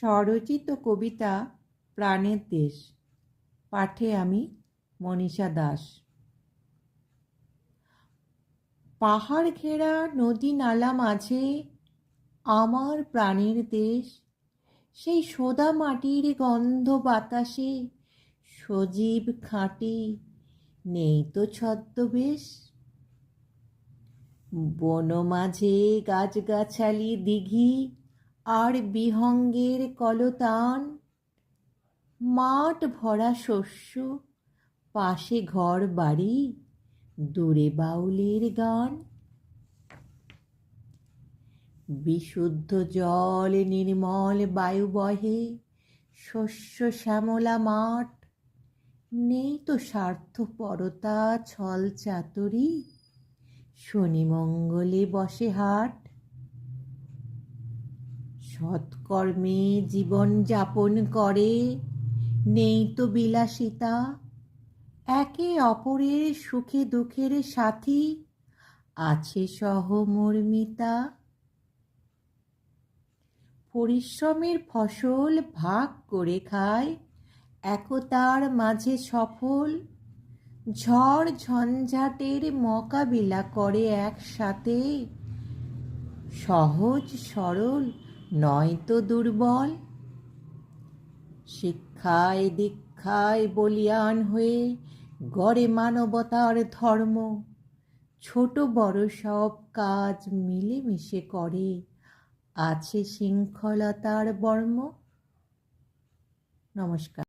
স্বরচিত কবিতা প্রাণের দেশ। পাঠে আমি মনীষা দাস। পাহাড় ঘেরা নদী নালা মাঝে আমার প্রাণের দেশ, সেই সোদা মাটির গন্ধ বাতাসে সজীব খাঁটি, নেই তো ছদ্মবেশ। বন মাঝে গাছগাছালি দিঘি আর বিহঙ্গের কলতান, মাঠ ভরা শস্য, পাশে ঘর বাড়ি, দূরে বাউলের গান। বিশুদ্ধ জল নির্মল বায়ু বহে, শস্য শ্যামলা মাঠ, নেই তো স্বার্থপরতা ছল চাতুরি, শনি মঙ্গলে বসে হাট। সৎকর্মে জীবন যাপন করে, নেই তো বিলাসিতা, একে অপরের সুখে দুঃখের সাথী, আছে সহমর্মিতা। পরিশ্রমের ফসল ভাগ করে খায়, একতার মাঝে সফল, ঝড় ঝঞ্ঝাটের মোকাবিলা করে একসাথে, সহজ সরল নয় তো দুর্বল। শিক্ষায় দীক্ষায় বলিয়ান হয়ে গড়ে মানবতার ধর্ম, ছোট বড় সব কাজ মিলেমিশে করে, আছে শৃঙ্খলতার বর্ম। নমস্কার।